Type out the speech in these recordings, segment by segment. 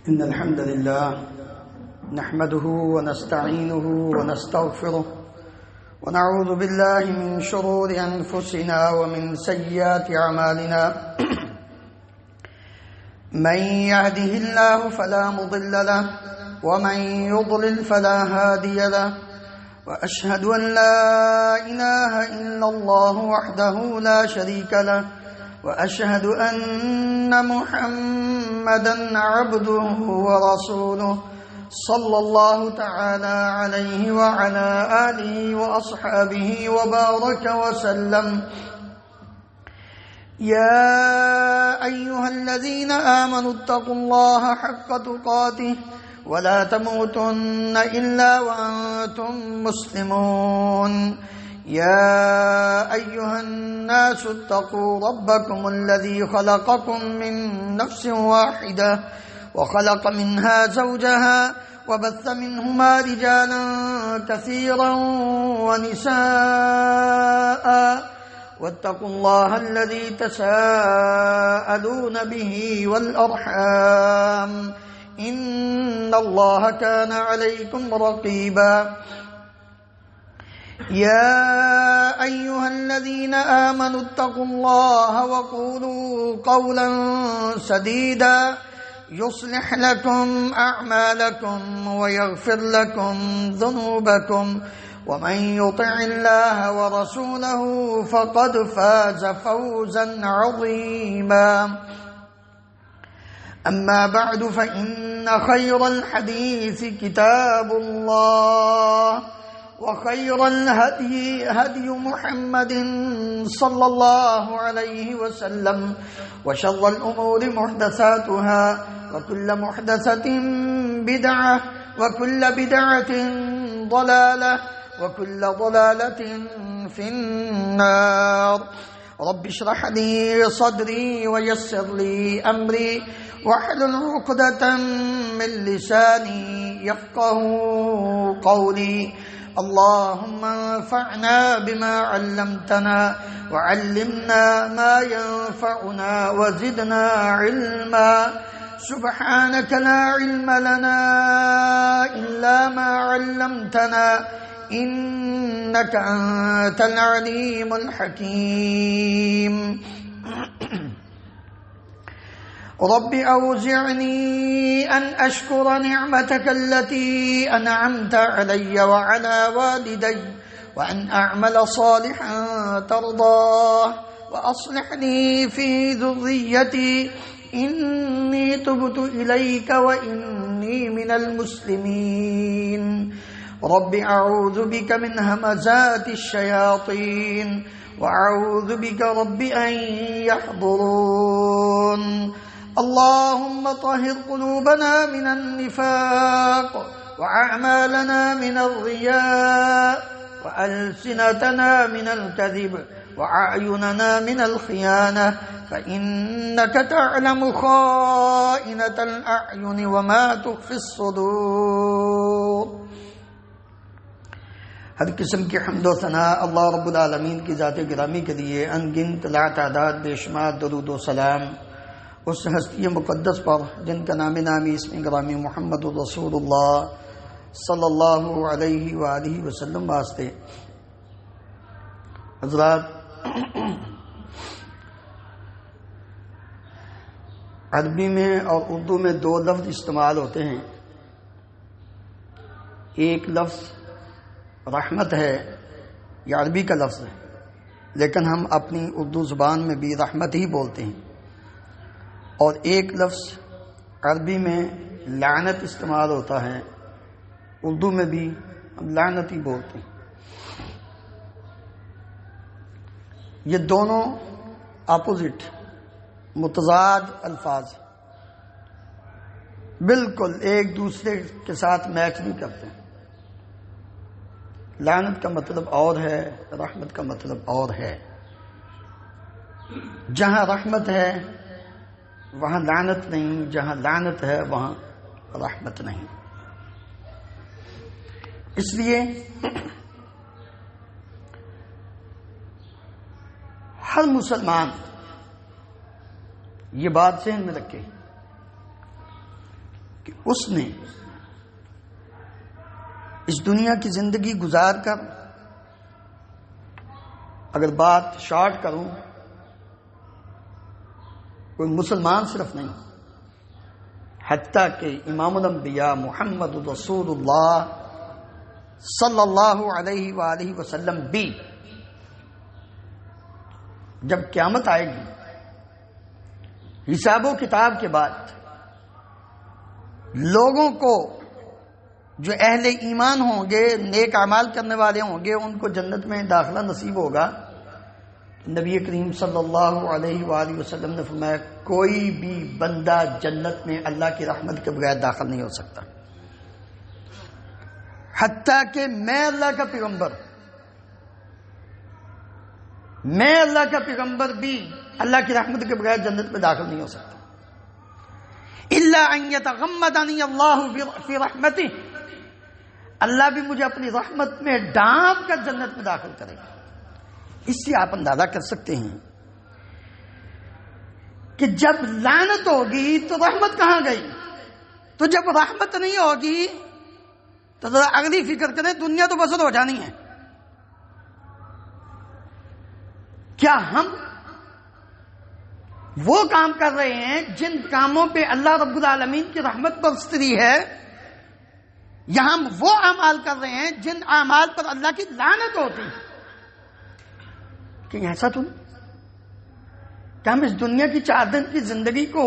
إن الحمد لله نحمده ونستعينه ونستغفره ونعوذ بالله من شرور أنفسنا ومن سيئات أعمالنا من يهده الله فلا مضل له ومن يضلل فلا هادي له وأشهد أن لا إله إلا الله وحده لا شريك له وأشهد أن محمدًا عبده ورسوله صلى الله تعالى عليه وعلى آله وأصحابه وبارك وسلم. يا أيها الذين آمنوا اتقوا الله حق تقاته ولا تموتن إلا وأنتم مسلمون. يا أيها الناس اتقوا ربكم الذي خلقكم من نفس واحدة وخلق منها زوجها وبث منهما رجالا كثيرا ونساء واتقوا الله الذي تساءلون به والأرحام إن الله كان عليكم رقيبا. يا أيها الذين آمنوا اتقوا الله وقولوا قولا سديدا يصلح لكم أعمالكم ويغفر لكم ذنوبكم ومن يطع الله ورسوله فقد فاز فوزا عظيما. أما بعد فإن خير الحديث كتاب الله وخير الهدي هدي محمد صلى الله عليه وسلم وشر الأمور محدثاتها وكل محدثة بدعة وكل بدعة ضلالة وكل ضلالة في النار. رب اشرح لي صدري ويسر لي أمري واحلل عقدة من لساني يفقه قولي. اللهم انفعنا بما علمتنا وعلمنا ما ينفعنا وزدنا علما. سبحانك لا علم لنا إلا ما علمتنا إنك أنت العليم الحكيم. رب أوزعني أن أشكر نعمتك التي أنعمت علي وعلى والدي وأن أعمل صالحا ترضاه وأصلح لي في ذريتي إني تبت إليك وإني من المسلمين. رب أعوذ بك من همزات الشياطين وأعوذ بك رب أن يحضرون. اللهم طهر قلوبنا من النفاق وأعمالنا من الرياء وألسنتنا من الكذب وأعيننا من الخيانة فإنك تعلم خائنة الأعين وما تخفي الصدور. ہر قسم کی حمد و ثنا اللہ رب العالمین کی ذات گرامی کے لیے ان گنت لا تعداد بے شمار درود و سلام اس ہستی مقدس پر جن کا نام نامی اسم گرامی محمد رسول اللہ صلی اللہ علیہ وآلہ وسلم واسطے. حضرات، عربی میں اور اردو میں دو لفظ استعمال ہوتے ہیں. ایک لفظ رحمت ہے، یہ عربی کا لفظ ہے، لیکن ہم اپنی اردو زبان میں بھی رحمت ہی بولتے ہیں. اور ایک لفظ عربی میں لعنت استعمال ہوتا ہے، اردو میں بھی ہم لعنت ہی بولتے ہیں. یہ دونوں اپوزٹ متضاد الفاظ بالکل ایک دوسرے کے ساتھ میچ نہیں کرتے. لعنت کا مطلب اور ہے، رحمت کا مطلب اور ہے. جہاں رحمت ہے وہاں لعنت نہیں، جہاں لعنت ہے وہاں رحمت نہیں. اس لیے ہر مسلمان یہ بات ذہن میں رکھے کہ اس نے اس دنیا کی زندگی گزار کر، اگر بات شارٹ کروں، کوئی مسلمان صرف نہیں، حتیٰ کہ امام الانبیاء محمد رسول اللہ صلی اللہ علیہ وآلہ وسلم بھی جب قیامت آئے گی، حساب و کتاب کے بعد لوگوں کو جو اہل ایمان ہوں گے، نیک اعمال کرنے والے ہوں گے، ان کو جنت میں داخلہ نصیب ہوگا. نبی کریم صلی اللہ علیہ وآلہ وسلم نے فرمایا کوئی بھی بندہ جنت میں اللہ کی رحمت کے بغیر داخل نہیں ہو سکتا، حتیٰ کہ میں اللہ کا پیغمبر بھی اللہ کی رحمت کے بغیر جنت میں داخل نہیں ہو سکتا. الا ان یتغمدنی اللہ فی رحمتہ، اللہ بھی مجھے اپنی رحمت میں ڈانپ کر جنت میں داخل کرے گا. اس سے آپ اندازہ کر سکتے ہیں کہ جب لعنت ہوگی تو رحمت کہاں گئی. تو جب رحمت نہیں ہوگی تو ذرا اگلی فکر کریں، دنیا تو بسر ہو جانی ہے. کیا ہم وہ کام کر رہے ہیں جن کاموں پہ اللہ رب العالمین کی رحمت برستی ہے، یا ہم وہ اعمال کر رہے ہیں جن اعمال پر اللہ کی لعنت ہوتی ہے؟ کہ ایسا تو نہیں کہ ہم اس دنیا کی 4 دن کی زندگی کو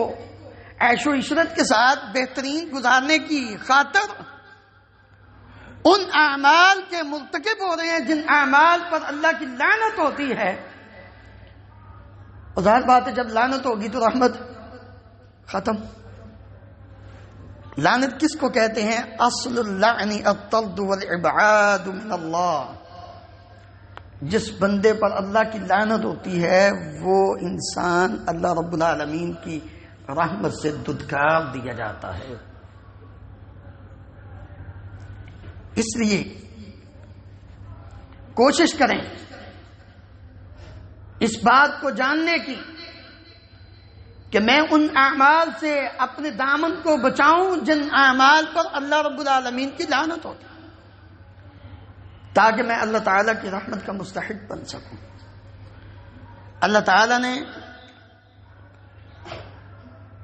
عیش و عشرت کے ساتھ بہترین گزارنے کی خاطر ان اعمال کے مرتکب ہو رہے ہیں جن اعمال پر اللہ کی لعنت ہوتی ہے. اور ظاہر بات ہے جب لعنت ہوگی تو رحمت ختم. لعنت کس کو کہتے ہیں؟ اصل اللعن الطرد والابعاد من اللہ. جس بندے پر اللہ کی لعنت ہوتی ہے وہ انسان اللہ رب العالمین کی رحمت سے دھتکار دیا جاتا ہے. اس لیے کوشش کریں اس بات کو جاننے کی کہ میں ان اعمال سے اپنے دامن کو بچاؤں جن اعمال پر اللہ رب العالمین کی لعنت ہوتی، تاکہ میں اللہ تعالیٰ کی رحمت کا مستحق بن سکوں. اللہ تعالیٰ نے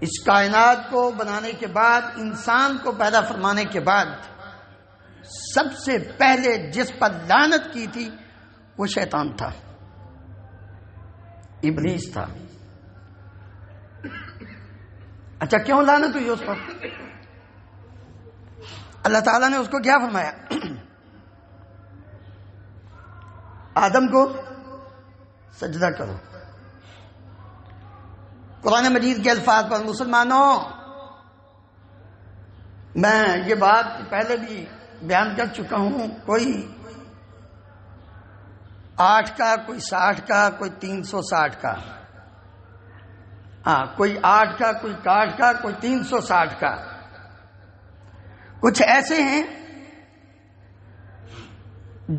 اس کائنات کو بنانے کے بعد، انسان کو پیدا فرمانے کے بعد سب سے پہلے جس پر لعنت کی تھی وہ شیطان تھا، ابلیس تھا. اچھا کیوں لعنت ہوئی اس پر؟ اللہ تعالیٰ نے اس کو کیا فرمایا؟ آدم کو سجدہ کرو. قرآن مجید کے الفاظ پر مسلمانوں، میں یہ بات پہلے بھی بیان کر چکا ہوں، کوئی 8 کا، کوئی 60 کا، کوئی 360 کا، کوئی 8 کا، کوئی 61 کا، کوئی 360 کا. کچھ ایسے ہیں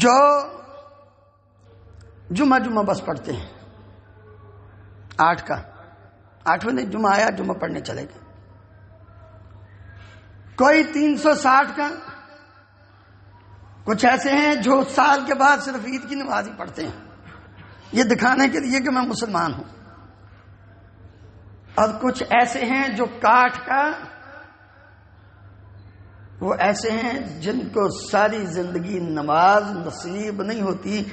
جو جمعہ بس پڑھتے ہیں، 8 کا، 8ویں دن جمعہ آیا جمعہ پڑھنے چلے گئے. کوئی 360 کا. کچھ ایسے ہیں جو سال کے بعد صرف عید کی نماز ہی پڑھتے ہیں، یہ دکھانے کے لیے کہ میں مسلمان ہوں. اور کچھ ایسے ہیں جو 61 کا، وہ ایسے ہیں جن کو ساری زندگی نماز نصیب نہیں ہوتی،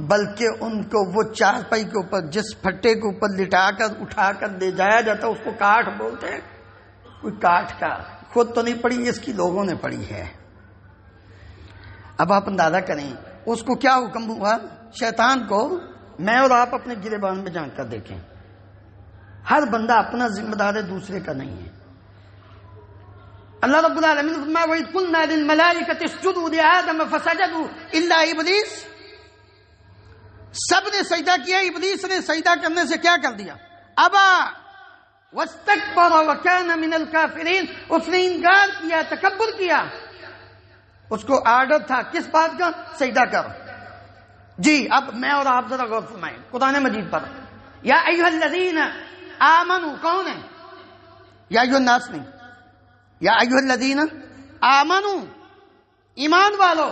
بلکہ ان کو وہ چارپائی کے اوپر، جس پھٹے کے اوپر لٹا کر اٹھا کر لے جایا جاتا اس کو کاٹ بولتے ہیں. کوئی 61 کا، خود تو نہیں پڑھی، اس کی لوگوں نے پڑھی ہے. اب آپ اندازہ کریں اس کو کیا حکم ہوا؟ شیطان کو میں اور آپ اپنے گریبان میں جان کر دیکھیں، ہر بندہ اپنا ذمہ دار ہے، دوسرے کا نہیں ہے. اللہ رب العالمین نے فرمایا وَإِذْ قُلْنَا لِلْمَلَائِكَةِ اسْجُدُوا لِآدَمَ فَسَجَدُوا إِلَّا إِبْلِيسَ. سب نے سجدہ کیا، ابلیس نے سجدہ کرنے سے کیا کر دیا؟ ابا واستكبر وكان من الكافرين. اس نے انکار کیا، تکبر کیا. اس کو آرڈر تھا کس بات کا؟ سجدہ کر. جی اب میں اور آپ ذرا غور فرمائیں قرآن مجید پر. یا ایھا الذین آمنوا کون ہے؟ یا ایھا الناس نہیں، یا ایھا الذین آمنو، ایمان والو.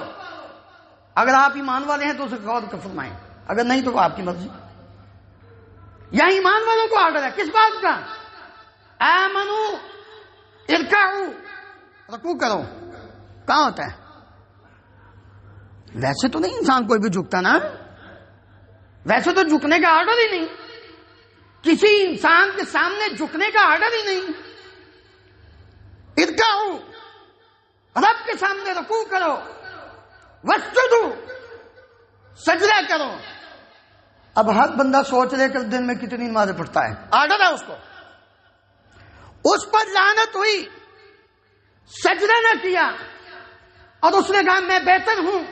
اگر آپ ایمان والے ہیں تو اسے غور کر فرمائیں، اگر نہیں تو وہ آپ کی مرضی. یا ایمان والوں کو آرڈر ہے کس بات کا؟ آمنو ارکعوا، رکوع کرو. کہاں ہوتا ہے؟ ویسے تو نہیں انسان کوئی بھی جھکتا نا، ویسے تو جھکنے کا آرڈر ہی نہیں، کسی انسان کے سامنے جھکنے کا آرڈر ہی نہیں. ارکعوا، رب کے سامنے رکوع کرو. واسجدوا، سجدہ کرو. اب ہر بندہ سوچ لے کہ دن میں کتنی نمازیں پڑھتا ہے، آرڈر ہے اس کو. اس پر لعنت ہوئی، سجدہ نہ کیا اور اس نے کہا میں بہتر ہوں.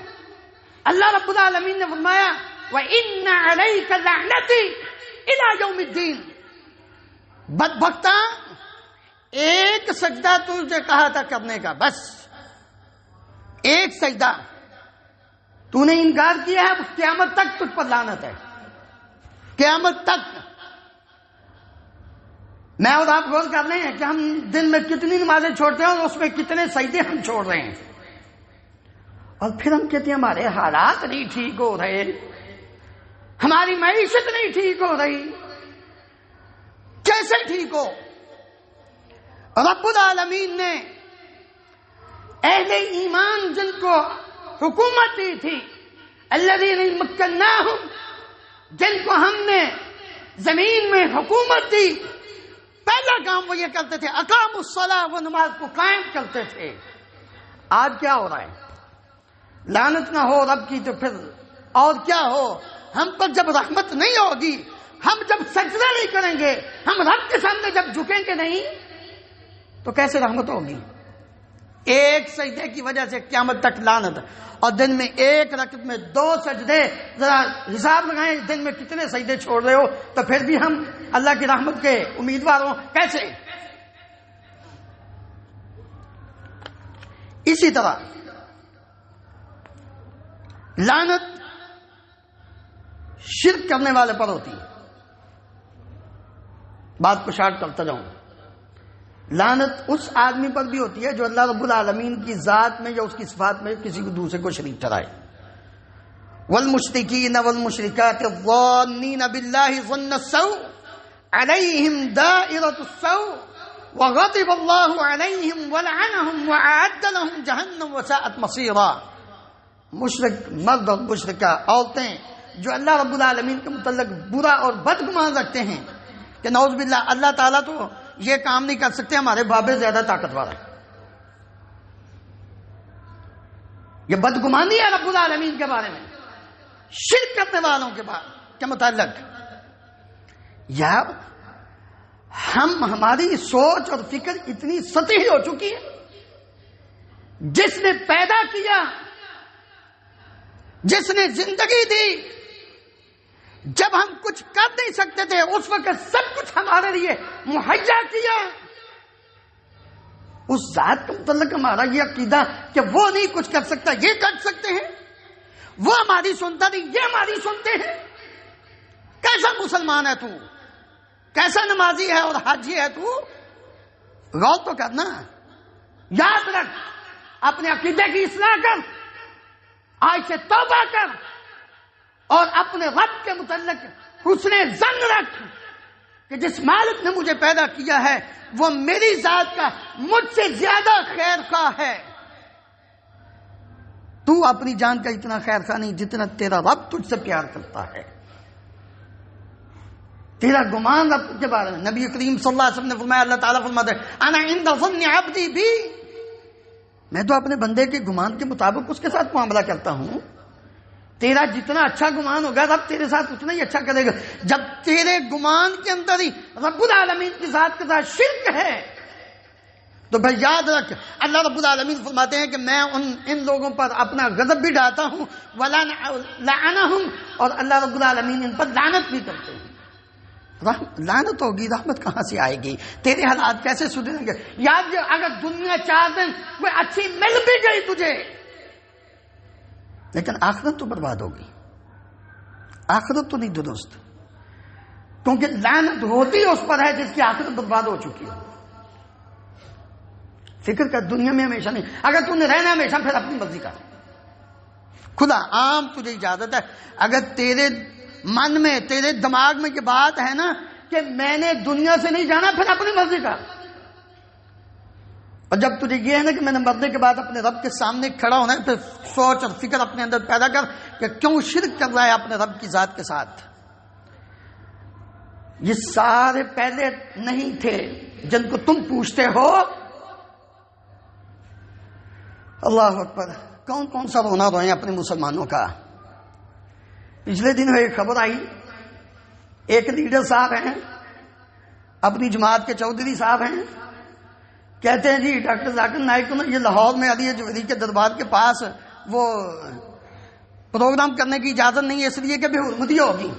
اللہ رب العالمین نے فرمایا وَإِنَّ عَلَيْكَ لَعْنَتِي إِلَى يَوْمِ الدِّينِ. بدبختہ، ایک سجدہ تجھے کہا تھا کرنے کا، بس ایک سجدہ تو نے انکار کیا ہے، قیامت تک تجھ پر لعنت ہے، قیامت تک. میں اور آپ غور کر رہے ہیں کہ ہم دن میں کتنی نمازیں چھوڑتے ہیں اور اس میں کتنے سجدے ہم چھوڑ رہے ہیں، اور پھر ہم کہتے ہیں ہمارے حالات نہیں ٹھیک ہو رہے، ہماری معیشت نہیں ٹھیک ہو رہی. کیسے ٹھیک ہو؟ رب العالمین نے اہل ایمان جن کو حکومت دی تھی، الذین مکناہم، جن کو ہم نے زمین میں حکومت دی، پہلا کام وہ یہ کرتے تھے اقاموا الصلاۃ، وہ نماز کو قائم کرتے تھے. آج کیا ہو رہا ہے؟ لعنت نہ ہو رب کی تو پھر اور کیا ہو. ہم پر جب رحمت نہیں ہوگی، ہم جب سجدہ نہیں کریں گے، ہم رب کے سامنے جب جھکیں گے نہیں تو کیسے رحمت ہوگی؟ ایک سجدے کی وجہ سے قیامت تک لعنت، اور دن میں ایک رکعت میں 2 سجدے. ذرا حساب لگائیں دن میں کتنے سجدے چھوڑ رہے ہو، تو پھر بھی ہم اللہ کی رحمت کے امیدوار ہوں کیسے؟ اسی طرح لعنت شرک کرنے والے پر ہوتی ہے. بات کو شارٹ کرتا جاؤں. لعنت اس آدمی پر بھی ہوتی ہے جو اللہ رب العالمین کی ذات میں یا اس کی صفات میں کسی کو دوسرے کو شریک ٹھہرائے. والمشرکین والمشرکات الظانین باللہ ظن السوء علیہم دائرۃ السوء وغضب اللہ علیہم ولعنہم وأعد لہم جہنم وساءت مصیرا. مشرک مرد اور مشرکہ عورتیں جو اللہ رب العالمین کے متعلق برا اور بدگمان رکھتے ہیں کہ نعوذ باللہ اللہ تعالیٰ تو یہ کام نہیں کر سکتے، ہمارے بابے زیادہ طاقتور ہیں. یہ بدگمانی ہے رب العالمین کے بارے میں، شرک کرنے والوں کے متعلق. یا ہماری سوچ اور فکر اتنی سطحی ہو چکی ہے، جس نے پیدا کیا، جس نے زندگی دی، جب ہم کچھ کر نہیں سکتے تھے اس وقت سب کچھ ہمارے لیے مہیا کیا. اس ذات کے متعلق ہمارا یہ عقیدہ کہ وہ نہیں کچھ کر سکتا، یہ کر سکتے ہیں، وہ ہماری سنتا نہیں، یہ ہماری سنتے ہیں. کیسا مسلمان ہے تو؟ کیسا نمازی ہے اور حاجی ہے تو؟ غور تو کرنا. یاد رکھ، اپنے عقیدے کی اصلاح کر، آج سے توبہ کر، اور اپنے رب کے متعلق حسن ظن رکھ کہ جس مالک نے مجھے پیدا کیا ہے وہ میری ذات کا مجھ سے زیادہ خیر خواہ ہے. تو اپنی جان کا اتنا خیر خواہ نہیں جتنا تیرا رب تجھ سے پیار کرتا ہے. تیرا گمان رب کے بارے میں نبی کریم صلی اللہ علیہ وسلم نے فرمایا، اللہ تعالیٰ فرماتا ہے انا عند ظن عبدی بی، میں تو اپنے بندے کے گمان کے مطابق اس کے ساتھ معاملہ کرتا ہوں. تیرا جتنا اچھا گمان ہوگا رب تیرے ساتھ اتنا ہی اچھا کرے گا. جب تیرے گمان کے اندر ہی رب العالمین کی ذات کے ساتھ شرک ہے تو بھائی یاد رکھ، اللہ رب العالمین فرماتے ہیں کہ میں ان لوگوں پر اپنا غضب بھی ڈالتا ہوں، وَلَعَنَهُمْ، اور اللہ رب العالمین ان پر لعنت بھی کرتے ہیں. لعنت ہوگی، رحمت کہاں سے آئے گی؟ تیرے حالات کیسے سدھریں گے؟ یاد جو اگر دنیا 4 دن کوئی اچھی مل بھی گئی تجھے، لیکن آخرت تو برباد ہوگی، آخرت تو نہیں درست، کیونکہ لعنت ہوتی اس پر ہے جس کی آخرت برباد ہو چکی ہے. فکر کر، دنیا میں ہمیشہ نہیں. اگر تم نے رہنا ہمیشہ پھر اپنی مرضی کر. خدا عام تجھے اجازت ہے. اگر تیرے من میں تیرے دماغ میں یہ بات ہے نا کہ میں نے دنیا سے نہیں جانا، پھر اپنی مرضی کر. اور جب تجھے یہ ہے نا کہ میں نے مرنے کے بعد اپنے رب کے سامنے کھڑا ہونا ہے، پھر سوچ اور فکر اپنے اندر پیدا کر کہ کیوں شرک کر رہا ہے اپنے رب کی ذات کے ساتھ. یہ سارے پہلے نہیں تھے جن کو تم پوچھتے ہو. اللہ اکبر. کون کون سا رونا روئے اپنے مسلمانوں کا. پچھلے دن ایک خبر آئی، ایک لیڈر صاحب ہیں، اپنی جماعت کے چودھری صاحب ہیں، کہتے ہیں جی ڈاکٹر ذاکر نائک کو نا یہ لاہور میں علی جوہری کے دربار کے پاس وہ پروگرام کرنے کی اجازت نہیں ہے، اس لیے کہ بے حرمتی ہوگی.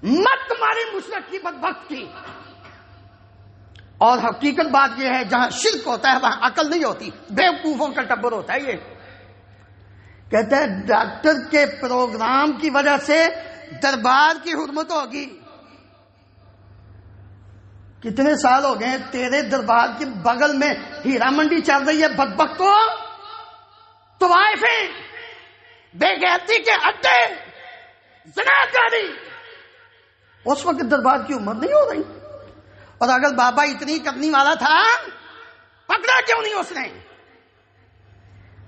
مت تمہاری مشرک کی بدبخت کی. اور حقیقت بات یہ ہے جہاں شرک ہوتا ہے وہاں عقل نہیں ہوتی، بیوقوفوں کا ٹبر ہوتا ہے. یہ کہتا ہے ڈاکٹر کے پروگرام کی وجہ سے دربار کی حرمت ہوگی. کتنے سال ہو گئے تیرے دربار کے بغل میں ہیرا منڈی چل رہی ہے بدبختوں، طوائفیں، بے غیرتی کے اڈے، زناکاری. اس وقت دربار کی عمر نہیں ہو رہی. اور اگر بابا اتنی کرنی والا تھا پکڑا کیوں نہیں اس نے؟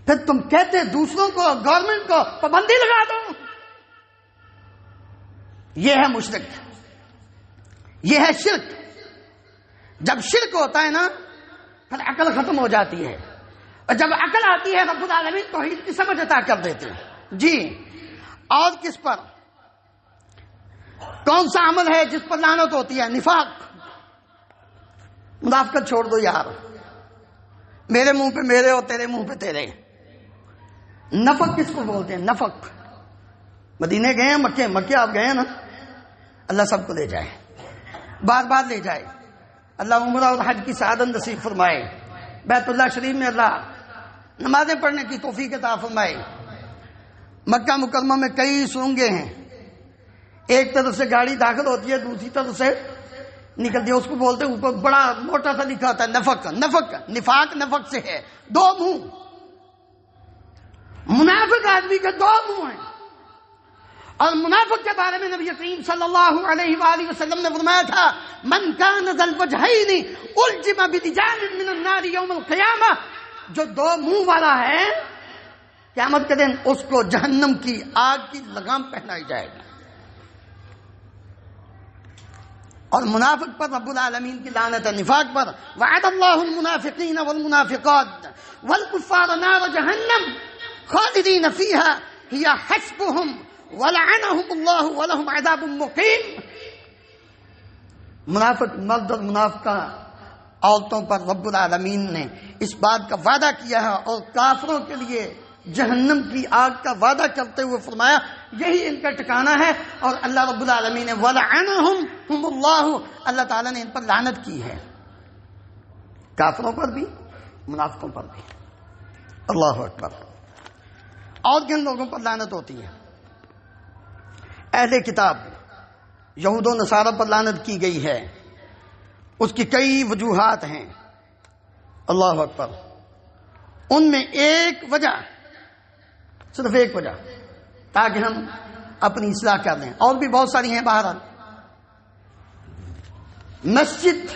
پھر تم کہتے دوسروں کو، گورنمنٹ کو پابندی لگا دو. یہ ہے مشرک، یہ ہے شرک. جب شرک ہوتا ہے نا پھر عقل ختم ہو جاتی ہے، اور جب عقل آتی ہے رب العالمین توحید کی سمجھ عطا کر دیتے ہیں. جی. اور کس پر، کون سا عمل ہے جس پر لعنت ہوتی ہے؟ نفاق. منافقت چھوڑ دو یار، میرے منہ پہ میرے اور تیرے منہ پہ تیرے. نفق کس کو بولتے ہیں؟ نفق. مدینے گئے ہیں، مکے آپ گئے ہیں نا، اللہ سب کو لے جائے، بار بار لے جائے. اللہ عمرہ اور حج کی سعادت نصیب فرمائے. بیت اللہ شریف میں اللہ نمازیں پڑھنے کی توفیق عطا فرمائے. مکہ مکرمہ میں کئی سرنگیں ہیں، ایک طرف سے گاڑی داخل ہوتی ہے، دوسری طرف سے نکلتی ہے. اس کو بولتے ہیں، اوپر بڑا موٹا سا لکھا ہوتا ہے نفق. نفق، نفاق نفق سے ہے، دو منہ. منافق آدمی کے دو منہ ہیں. اور منافق کے بارے میں نبی کریم صلی اللہ علیہ وآلہ وسلم نے فرمایا تھا من کان ذا الوجہین الجم بلجام من النار یوم القیامہ. جو دو منہ والا ہے قیامت کے دن اس کو جہنم کی آگ کی لگام پہنائی جائے گی. اور منافق پر رب العالمین کی لعنت ہے. نفاق پر وعد اللہ المنافقین والمنافقات والکفار نار جہنم خالدین فیہا ہی حسبہم ولعنہم اللہ ولہم عذاب مقیم. منافق مرد اور منافقہ عورتوں پر رب العالمین نے اس بات کا وعدہ کیا ہے، اور کافروں کے لیے جہنم کی آگ کا وعدہ کرتے ہوئے فرمایا یہی ان کا ٹھکانہ ہے. اور اللہ رب العالمین نے ولعنہم اللہ، اللہ تعالیٰ نے ان پر لعنت کی ہے، کافروں پر بھی منافقوں پر بھی. اللہ اکبر. اور کن لوگوں پر لعنت ہوتی ہے؟ اہل کتاب یہود و نصارہ پر لعنت کی گئی ہے. اس کی کئی وجوہات ہیں. اللہ اکبر. ان میں ایک وجہ، صرف ایک وجہ تاکہ ہم اپنی اصلاح کر لیں، اور بھی بہت ساری ہیں. بہرحال مسجد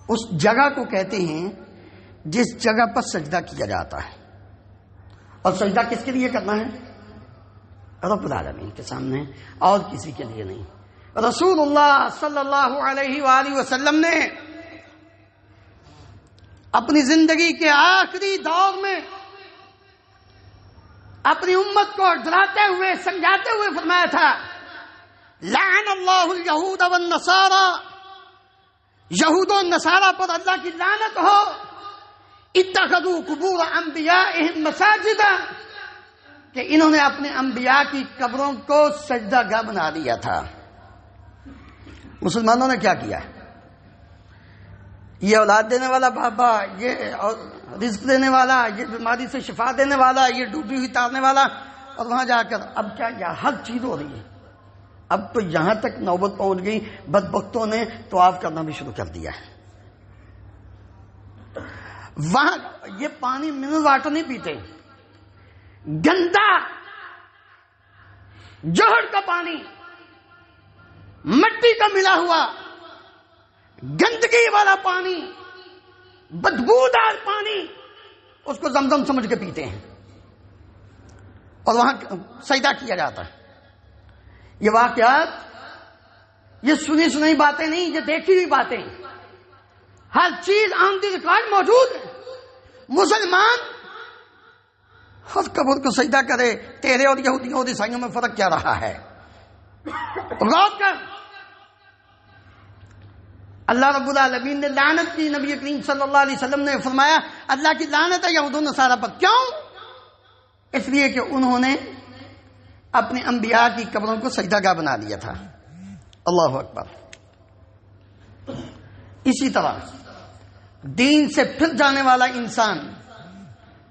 اس جگہ کو کہتے ہیں جس جگہ پر سجدہ کیا جاتا ہے. اور سجدہ کس کے لیے کرنا ہے؟ رب العالمین کے سامنے، اور کسی کے لیے نہیں. رسول اللہ صلی اللہ علیہ وآلہ وسلم نے اپنی زندگی کے آخری دور میں اپنی امت کو ڈراتے ہوئے سمجھاتے ہوئے فرمایا تھا لعن اللہ الیہود والنصارى، یہود و نصارہ پر اللہ کی لعنت ہو. اتخذوا قبور انبیائہم مساجدا، کہ انہوں نے اپنے انبیاء کی قبروں کو سجدہ گاہ بنا دیا تھا. مسلمانوں نے کیا کیا ہے؟ یہ اولاد دینے والا بابا، یہ رزق دینے والا، یہ بیماری سے شفا دینے والا، یہ ڈوبی ہوئی تارنے والا، اور وہاں جا کر اب کیا ہر چیز ہو رہی ہے. اب تو یہاں تک نوبت پہنچ گئی بدبختوں نے طواف کرنا بھی شروع کر دیا ہے. وہاں یہ پانی منرل واٹر نہیں پیتے، گندا جوہر کا پانی، مٹی کا ملا ہوا گندگی والا پانی، بدبودار پانی، اس کو زمزم سمجھ کے پیتے ہیں اور وہاں سجدہ کیا جاتا ہے. یہ واقعات یہ سنی سنائی باتیں نہیں، یہ دیکھی ہوئی باتیں، ہر چیز آن دی ریکارڈ موجود ہے. مسلمان ہر قبر کو سجدہ کرے، تیرے اور یہودیوں اور عیسائیوں میں فرق کیا رہا ہے؟ غور کر. اللہ رب العالمین نے لعنت کی، نبی کریم صلی اللہ علیہ وسلم نے فرمایا اللہ کی لعنت ہے یہود و نصارہ پر. کیوں؟ اس لیے کہ انہوں نے اپنے انبیاء کی قبروں کو سجدہ گاہ بنا لیا تھا. اللہ اکبر. اسی طرح دین سے پھر جانے والا انسان،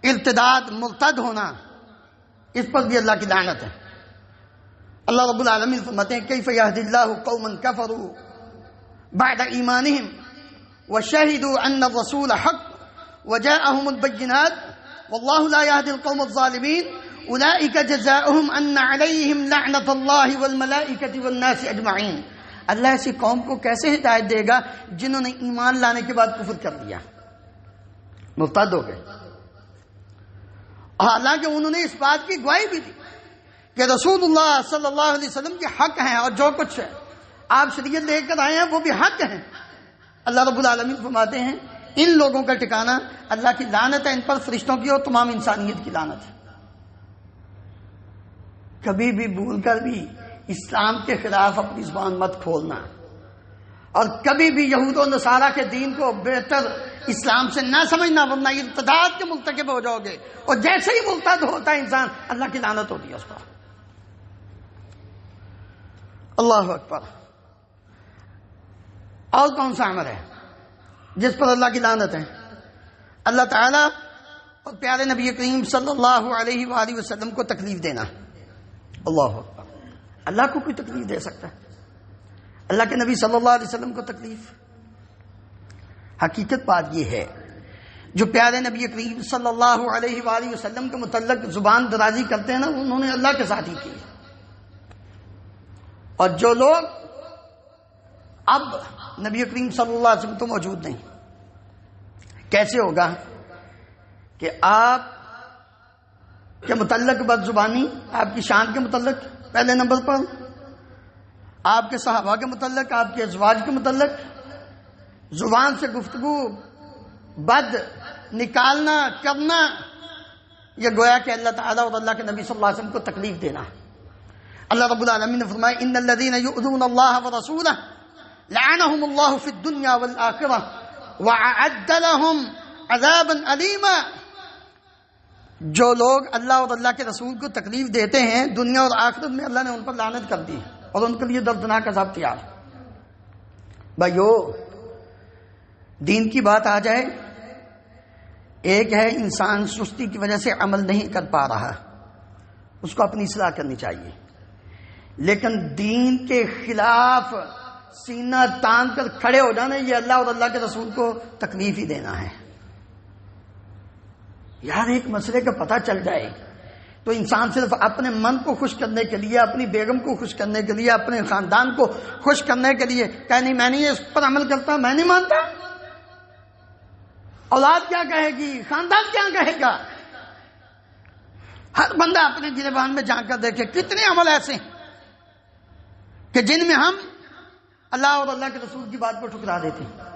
ارتداد، مرتد ہونا، اس پر بھی اللہ کی لعنت ہے. اللہ رب العالمین فرماتے ہیں کیف یہدی اللہ قوما کفروا بعد ایمانہم وشہدوا ان الرسول حق وجاءہم البینات واللہ لا یہدی القوم الظالمین اولئک جزاؤہم ان علیہم لعنت اللہ والملائکۃ والناس اجمعین. اللہ ایسی قوم کو کیسے ہدایت دے گا جنہوں نے ایمان لانے کے بعد کفر کر دیا، مرتد ہو گئے. حالانکہ انہوں نے اس بات کی گواہی بھی دی کہ رسول اللہ صلی اللہ علیہ وسلم کے حق ہیں اور جو کچھ ہے آپ شریعت لے کر آئے ہیں وہ بھی حق ہیں. اللہ رب العالمین فرماتے ہیں ان لوگوں کا ٹھکانہ اللہ کی لعنت ہے، ان پر فرشتوں کی اور تمام انسانیت کی لعنت ہے. کبھی بھی بھول کر بھی اسلام کے خلاف اپنی زبان مت کھولنا، اور کبھی بھی یہود و نصارہ کے دین کو بہتر اسلام سے نہ سمجھنا، ورنہ ارتداد کے مرتکب ہو جاؤ گے. اور جیسے ہی مرتد ہوتا ہے انسان اللہ کی لعنت ہوتی ہے اس پر. اللہ اکبر. اور کون سا عمل ہے جس پر اللہ کی لعنت ہے؟ اللہ تعالیٰ اور پیارے نبی کریم صلی اللہ علیہ وآلہ وسلم کو تکلیف دینا. اللہ اکبر. اللہ کو کوئی تکلیف دے سکتا ہے؟ اللہ کے نبی صلی اللہ علیہ وسلم کو تکلیف؟ حقیقت بات یہ ہے جو پیارے نبی کریم صلی اللہ علیہ وآلہ وسلم کے متعلق زبان درازی کرتے ہیں نا، انہوں نے اللہ کے ساتھ ہی کی. اور جو لوگ اب نبی کریم صلی اللہ علیہ وسلم تو موجود نہیں، کیسے ہوگا کہ آپ کے متعلق بد زبانی، آپ کی شان کے متعلق پہلے نمبر پر، آپ کے صحابہ کے متعلق، آپ کے ازواج کے متعلق زبان سے گفتگو بد نکالنا کرنا، یہ گویا کہ اللہ تعالیٰ اور اللہ کے نبی صلی اللہ علیہ وسلم کو تکلیف دینا. اللہ رب العالمین نے فرمایا ان الذین یؤذون اللہ ورسولہ لعنہم اللہ فی الدنیا والآخرہ وأعد لهم عذابا علیما. جو لوگ اللہ اور اللہ کے رسول کو تکلیف دیتے ہیں دنیا اور آخرت میں اللہ نے ان پر لعنت کر دی اور ان کے لیے دردناک عذاب تیار. بھائیو دین کی بات آ جائے، ایک ہے انسان سستی کی وجہ سے عمل نہیں کر پا رہا، اس کو اپنی اصلاح کرنی چاہیے. لیکن دین کے خلاف سینہ تان کر کھڑے ہو جانا، یہ اللہ اور اللہ کے رسول کو تکلیف ہی دینا ہے. یار ایک مسئلے کا پتہ چل جائے تو انسان صرف اپنے من کو خوش کرنے کے لیے، اپنی بیگم کو خوش کرنے کے لیے، اپنے خاندان کو خوش کرنے کے لیے کہ نہیں میں نہیں اس پر عمل کرتا، میں نہیں مانتا. اولاد کیا کہے گی، خاندان کیا کہے گا؟ ہر بندہ اپنے گریبان میں جھانک کر دیکھے کتنے عمل ایسے ہیں کہ جن میں ہم اللہ اور اللہ کے رسول کی بات کو ٹھکرا دیتے ہیں.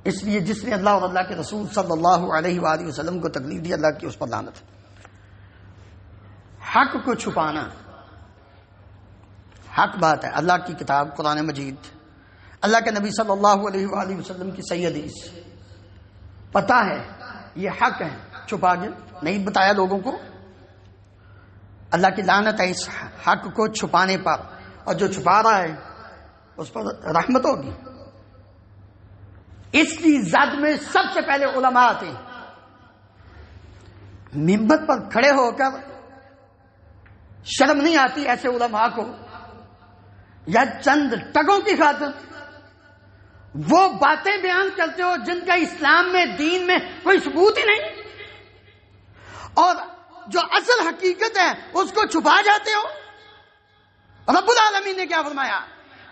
اس لیے جس نے اللہ اور اللہ کے رسول صلی اللہ علیہ وآلہ وسلم کو تکلیف دی اللہ کی اس پر لعنت. حق کو چھپانا حق بات ہے. اللہ کی کتاب قرآن مجید، اللہ کے نبی صلی اللہ علیہ وآلہ وسلم کی صحیح حدیث، پتہ ہے یہ حق ہے، چھپا کے نہیں بتایا لوگوں کو، اللہ کی لعنت ہے اس حق کو چھپانے پر. اور جو چھپا رہا ہے اس پر رحمت ہوگی. اس کی زد میں سب سے پہلے علماء آتے ہیں، منبر پر کھڑے ہو کر شرم نہیں آتی ایسے علماء کو؟ یا چند ٹگوں کی خاطر وہ باتیں بیان کرتے ہو جن کا اسلام میں، دین میں کوئی ثبوت ہی نہیں، اور جو اصل حقیقت ہے اس کو چھپا جاتے ہو؟ رب العالمین نے کیا فرمایا؟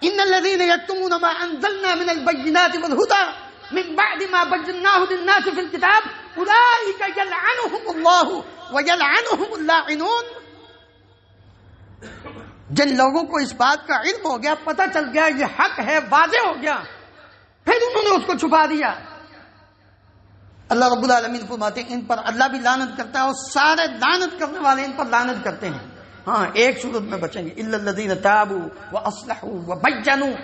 ان الذين يكتمون ما انزلنا من البينات والهدى من بعد ما بيناه للناس في الكتاب اولئك يلعنهم الله ويلعنهم اللاعنون. جن لوگوں کو اس بات کا علم ہو گیا، پتہ چل گیا یہ حق ہے، واضح ہو گیا، پھر انہوں نے اس کو چھپا دیا. اللہ رب العالمین فرماتے ہیں ان پر اللہ بھی لعنت کرتا ہے اور سارے لعنت کرنے والے ان پر لعنت کرتے ہیں. ہاں ایک صورت میں بچیں گے، الا الذین تابوا واصلحوا وبینوا.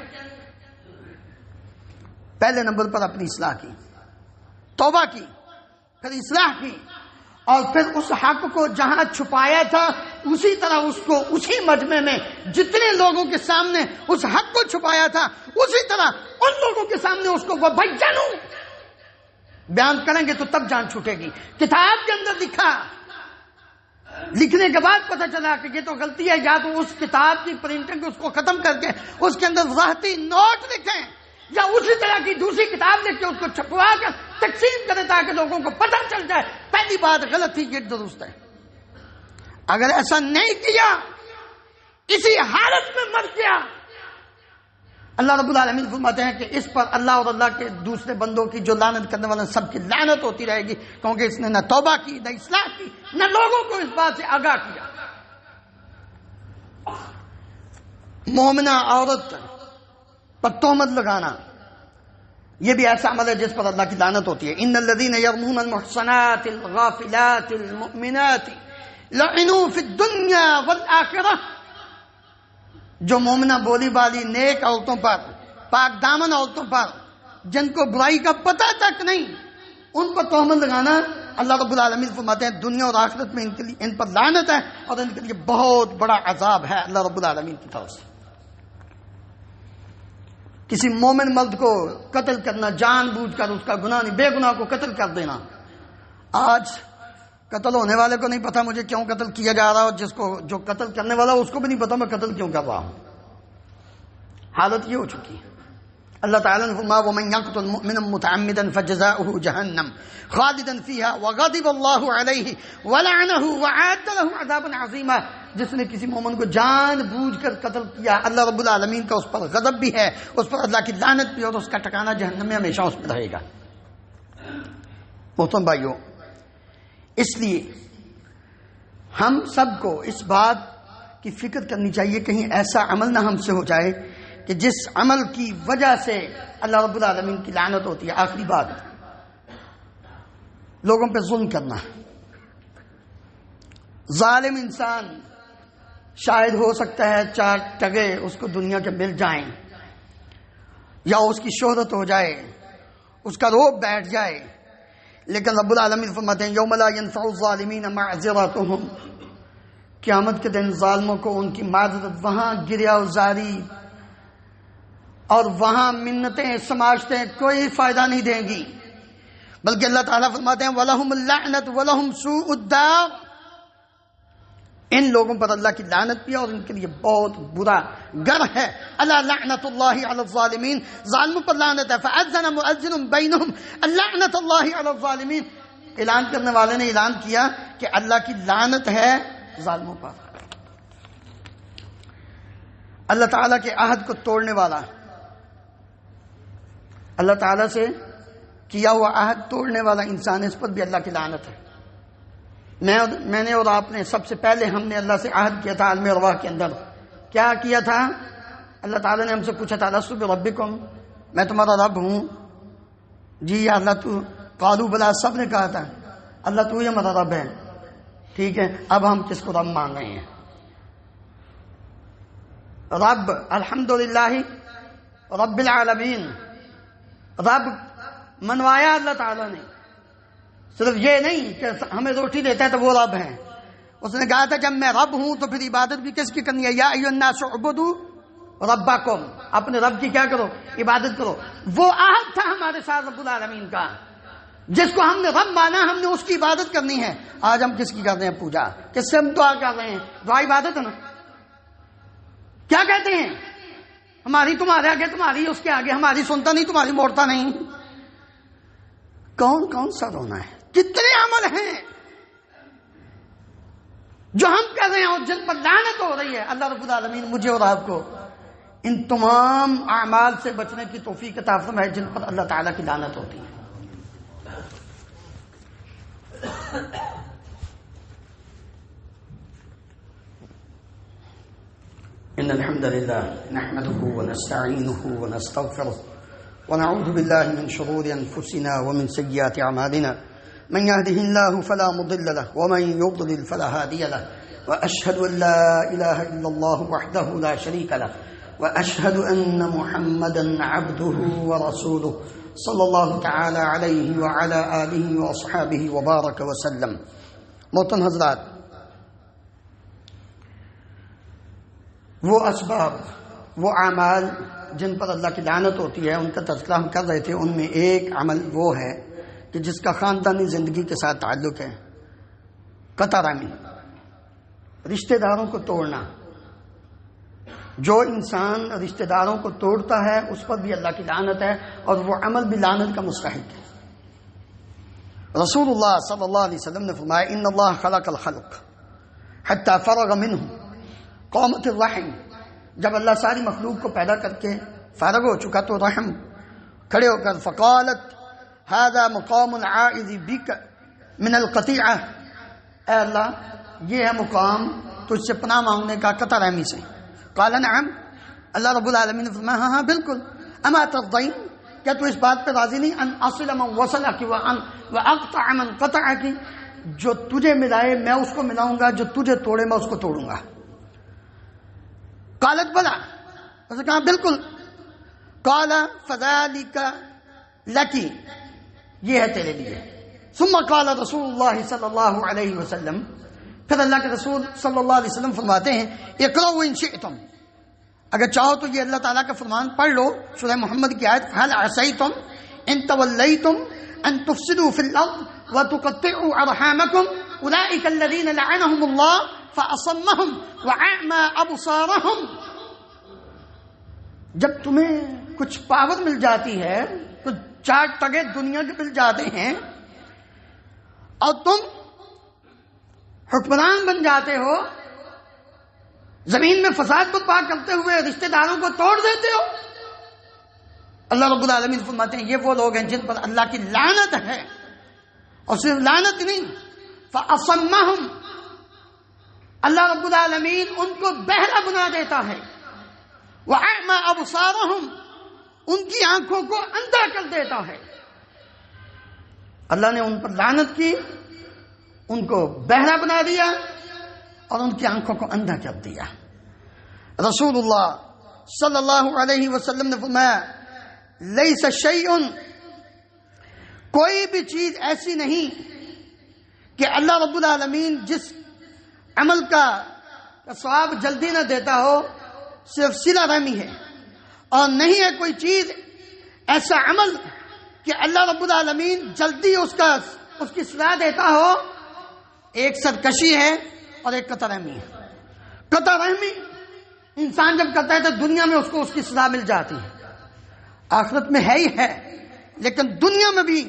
پہلے نمبر پر اپنی اصلاح کی، توبہ کی، پھر اصلاح کی، اور پھر اس حق کو جہاں چھپایا تھا اسی طرح اس کو اسی مجمع میں جتنے لوگوں کے سامنے اس حق کو چھپایا تھا اسی طرح ان لوگوں کے سامنے اس کو وبینوا بیان کریں گے تو تب جان چھوٹے گی. کتاب کے اندر لکھا، لکھنے کے بعد پتہ چلا کہ یہ تو غلطی ہے، یا تو اس کتاب کی پرنٹنگ اس کو ختم کر کے اس کے اندر ذاتی نوٹ لکھیں، یا اسی طرح کی دوسری کتاب لکھ کے اس کو چھپوا کر تقسیم کریں تاکہ لوگوں کو پتہ چل جائے پہلی بات غلط تھی، یہ درست ہے. اگر ایسا نہیں کیا، اسی حالت میں مر گیا، اللہ رب العالمین فرماتے ہیں کہ اس پر اللہ اور اللہ کے دوسرے بندوں کی جو لعنت کرنے والے سب کی لعنت ہوتی رہے گی، کیونکہ اس نے نہ توبہ کی، نہ اصلاح کی، نہ لوگوں کو اس بات سے آگاہ کیا. مومنہ عورت پر تہمت لگانا یہ بھی ایسا عمل ہے جس پر اللہ کی لعنت ہوتی ہے. ان الذین یرمون المحصنات الغافلات المؤمنات لعنوا فی الدنیا والآخرہ. جو مومنہ بولی بالی نیک عورتوں پر، پاک دامن عورتوں پر، جن کو برائی کا پتہ تک نہیں، ان پر تہمت لگانا، اللہ رب العالمین فرماتے ہیں دنیا اور آخرت میں ان پر لعنت ہے اور ان کے لیے بہت بڑا عذاب ہے اللہ رب العالمین کی طرف سے. کسی مومن مرد کو قتل کرنا، جان بوجھ کر، اس کا گناہ نہیں، بے گناہ کو قتل کر دینا. آج قتل ہونے والے کو نہیں پتا مجھے کیوں قتل کیا جا رہا، اور جس کو جو قتل کرنے والا اس کو بھی نہیں پتا میں قتل کیوں کر رہا ہوں. حالت یہ ہو چکی ہے. اللہ تعالیٰ نے فرمایا وَمَن يَقْتُلْ مُؤْمِنًا مُتَعَمِّدًا فَجَزَاؤُهُ جَهَنَّمُ خَالِدًا فِيهَا وَغَضِبَ اللَّهُ عَلَيْهِ وَلَعَنَهُ وَأَعَدَّ لَهُ عَذَابًا عَظِيمًا. جس نے کسی مومن کو جان بوجھ کر قتل کیا، اللہ رب العالمین کا اس پر غضب بھی ہے، اس پر اللہ کی لعنت بھی، اور اس کا ٹھکانہ جہنم میں ہمیشہ اس میں رہے گا. محترم بھائیو، اس لیے ہم سب کو اس بات کی فکر کرنی چاہیے کہیں ایسا عمل نہ ہم سے ہو جائے کہ جس عمل کی وجہ سے اللہ رب العالمین کی لعنت ہوتی ہے. آخری بات، لوگوں پہ ظلم کرنا. ظالم انسان شاید ہو سکتا ہے 4 ٹگے اس کو دنیا کے مل جائیں، یا اس کی شہرت ہو جائے، اس کا روب بیٹھ جائے، لیکن رب العالمین فرماتے ہیں یوم لا ينفع الظالمین معذرتهم. قیامت کے دن ظالموں کو ان کی معذرت، وہاں گریہ وزاری اور وہاں منتیں سماجتیں کوئی فائدہ نہیں دیں گی، بلکہ اللہ تعالیٰ فرماتے ہیں وَلَهُمُ اللَّعْنَةُ وَلَهُمْ سُوءُ الدَّارِ. ان لوگوں پر اللہ کی لعنت بھی ہے اور ان کے لیے بہت برا گھر ہے. الا لعنت اللہ علی الظالمین. ظالموں پر لعنت ہے. فاذن مؤذن بینہم اللعنت اللہ علی الظالمین. اعلان کرنے والے نے اعلان کیا کہ اللہ کی لعنت ہے ظالموں پر. اللہ تعالیٰ کے عہد کو توڑنے والا، اللہ تعالیٰ سے کیا ہوا عہد توڑنے والا انسان، اس پر بھی اللہ کی لعنت ہے. میں نے اور آپ نے سب سے پہلے ہم نے اللہ سے عہد کیا تھا عالم ارواح کے اندر. کیا کیا تھا؟ اللہ تعالیٰ نے ہم سے پوچھا تھا لست بربکم، میں تمہارا رب ہوں؟ جی یا اللہ تو، قالوا بلا، سب نے کہا تھا اللہ تو ہی ہمارا رب ہے. ٹھیک ہے، اب ہم کس کو رب مان رہے ہیں؟ رب الحمدللہ رب العالمین. رب منوایا اللہ تعالیٰ نے. صرف یہ نہیں کہ ہمیں روٹی دیتا ہے تو وہ رب ہے. اس نے کہا تھا جب میں رب ہوں تو پھر عبادت بھی کس کی کرنی ہے؟ یا ایھا الناس اعبدوا ربکم، اپنے رب کی کیا کرو؟ عبادت کرو. وہ عہد تھا ہمارے ساتھ رب العالمین کا. جس کو ہم نے رب مانا ہم نے اس کی عبادت کرنی ہے. آج ہم کس کی کر رہے ہیں پوجا؟ کس سے ہم دعا کر رہے ہیں؟ دعا عبادت ہے نا. کیا کہتے ہیں؟ ہماری تمہارے آگے تمہاری اس کے آگے ہماری سنتا نہیں تمہاری موڑتا نہیں. کون کون سا رونا ہے؟ کتنے عمل ہیں جو ہم کر رہے ہیں اور جن پر لعنت ہو رہی ہے. اللہ رب العالمین مجھے اور آپ کو ان تمام اعمال سے بچنے کی توفیق عطا فرمائے جن پر اللہ تعالیٰ کی لعنت ہوتی ہے. إن الحمد لله نحمده ونستعينه ونستغفره ونعوذ بالله من شرور أنفسنا ومن سيئات أعمالنا من يهده الله فلا مضل له ومن يضلل فلا هادي له وأشهد أن لا إله إلا الله وحده لا شريك له وأشهد أن محمدا عبده ورسوله صلى الله تعالى عليه وعلى آله وأصحابه وبارك وسلم. محترم حضرات، وہ اسباب، وہ اعمال جن پر اللہ کی لعنت ہوتی ہے ان کا تذکرہ ہم کر رہے تھے. ان میں ایک عمل وہ ہے کہ جس کا خاندانی زندگی کے ساتھ تعلق ہے، قطع رحمی، رشتہ داروں کو توڑنا. جو انسان رشتہ داروں کو توڑتا ہے اس پر بھی اللہ کی لعنت ہے اور وہ عمل بھی لعنت کا مستحق ہے. رسول اللہ صلی اللہ علیہ وسلم نے فرمایا ان اللہ خلق الخلق حتی فرغ منہ قامت الرحم. جب اللہ ساری مخلوق کو پیدا کر کے فارغ ہو چکا تو رحم کھڑے ہو کر فقالت هذا مقام العائذ بک من القطیعہ، اے اللہ یہ ہے مقام تجھ سے پناہ مانگنے کا قطع رحمی سے. قال نعم، اللہ رب العالمین نے فرمایا ہاں ہاں بالکل. اما ترضین، کیا تو اس بات پہ راضی نہیں؟ ان اصل من وصلک واقطع من قطعک، جو تجھے ملائے میں اس کو ملاؤں گا، جو تجھے توڑے میں اس کو توڑوں گا. قالت بلا، اس نے کہا بالکل. قال فذلک لکی، یہ ہے تیرے لیے. ثم قال رسول اللہ صلی اللہ علیہ وسلم، پھر اللہ کے رسول صلی اللہ علیہ وسلم فرماتے ہیں اقرؤوا ان شئتم، اگر چاہو تو یہ اللہ تعالیٰ کا فرمان پڑھ لو، سورہ محمد کی آیت هل عصیتم ان تولیتم ان تفسدوا فی الارض وتقطعوا ارحامکم اولئک الذین لعنهم اللہ فاصمهم واعمی ابصارهم. جب تمہیں کچھ پاور مل جاتی ہے، کچھ چاٹ تگے دنیا کے مل جاتے ہیں اور تم حکمران بن جاتے ہو، زمین میں فساد کو پاک کرتے ہوئے رشتہ داروں کو توڑ دیتے ہو، اللہ رب العالمین فرماتے ہیں یہ وہ لوگ ہیں جن پر اللہ کی لعنت ہے. اور صرف لعنت نہیں، فاصمهم، اللہ رب العالمین ان کو بہرا بنا دیتا ہے. واعمی ابصارهم، ان کی آنکھوں کو اندھا کر دیتا ہے. اللہ نے ان پر لعنت کی، ان کو بہرا بنا دیا اور ان کی آنکھوں کو اندھا کر دیا. رسول اللہ صلی اللہ علیہ وسلم نے فرمایا لیس شیء، کوئی بھی چیز ایسی نہیں کہ اللہ رب العالمین جس عمل کا ثواب جلدی نہ دیتا ہو، صرف صلہ رحمی ہے. اور نہیں ہے کوئی چیز ایسا عمل کہ اللہ رب العالمین جلدی اس کی صلاح دیتا ہو. ایک سرکشی ہے اور ایک قطع رحمی ہے. قطع رحمی انسان جب کرتا ہے تو دنیا میں اس کو اس کی سزا مل جاتی ہے، آخرت میں ہے ہی ہے، لیکن دنیا میں بھی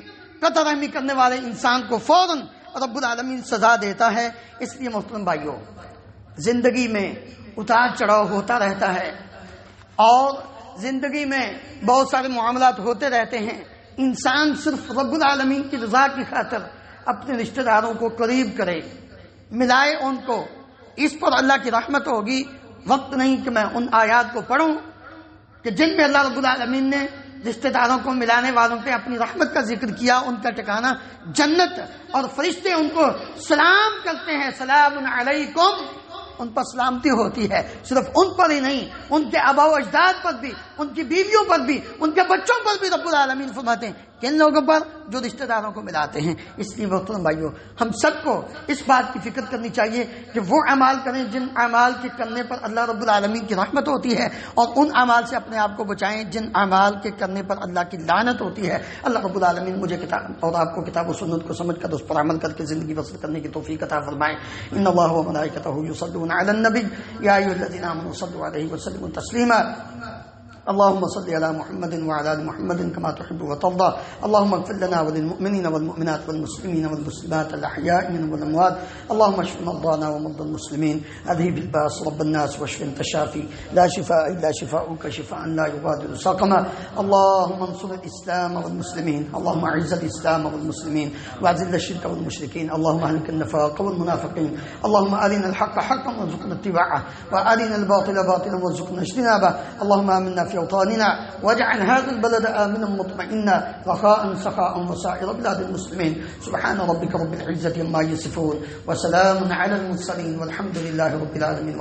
قطع رحمی کرنے والے انسان کو فوراً رب العالمین سزا دیتا ہے. اس لیے محترم بھائیوں، زندگی میں اتار چڑھاؤ ہوتا رہتا ہے اور زندگی میں بہت سارے معاملات ہوتے رہتے ہیں. انسان صرف رب العالمین کی رضا کی خاطر اپنے رشتہ داروں کو قریب کرے، ملائے ان کو، اس پر اللہ کی رحمت ہوگی. وقت نہیں کہ میں ان آیات کو پڑھوں کہ جن میں اللہ رب العالمین نے رشتہ داروں کو ملانے والوں پہ اپنی رحمت کا ذکر کیا. ان کا ٹھکانہ جنت، اور فرشتے ان کو سلام کرتے ہیں، سلام علیکم، ان پر سلامتی ہوتی ہے. صرف ان پر ہی نہیں، ان کے آباء و اجداد پر بھی ان کی بیویوں پر بھی، ان کے بچوں پر بھی رب العالمین فرماتے ہیں کہ ان لوگوں پر جو رشتہ داروں کو ملاتے ہیں۔ اس لیے محترم بھائیو، ہم سب کو اس بات کی فکر کرنی چاہیے کہ وہ اعمال کریں جن اعمال کے کرنے پر اللہ رب العالمین کی رحمت ہوتی ہے، اور ان اعمال سے اپنے آپ کو بچائیں جن اعمال کے کرنے پر اللہ کی لعنت ہوتی ہے۔ اللہ رب العالمین مجھے کتاب اور آپ کو کتاب و سنت کو سمجھ کر اس پر عمل کر کے زندگی بسر کرنے کی توفیق عطا فرمائے۔ ان اللہ و ملائکتہ یصلون علی النبی یا ایھا الذین آمنوا صلوا علیہ وسلموا تسلیما۔ اللهم صل على محمد وعلى ال محمد كما تحب وترضى اللهم اغفر لنا وللمؤمنين والمؤمنات والمسلمين والمسلمات الأحياء منهم والأموات اللهم اشف مرضانا ومرضى المسلمين اذهب الباس رب الناس واشف انت الشافي لا شفاء الا شفاؤك شفاء لا يغادر سقما اللهم انصر الاسلام والمسلمين اللهم اعز الاسلام والمسلمين واذل الشرك والمشركين اللهم اهلك النفاق والمنافقين اللهم ارنا الحق حقا وارزقنا اتباعه وارنا الباطل باطلا وارزقنا اجتنابه اللهم امنا في اوطاننا واجعل هذا البلد امنا مطمئنا رخاء سخاء وسائر بلاد المسلمين سبحان ربك رب العزة عما يصفون وسلام على المرسلين والحمد لله رب العالمين.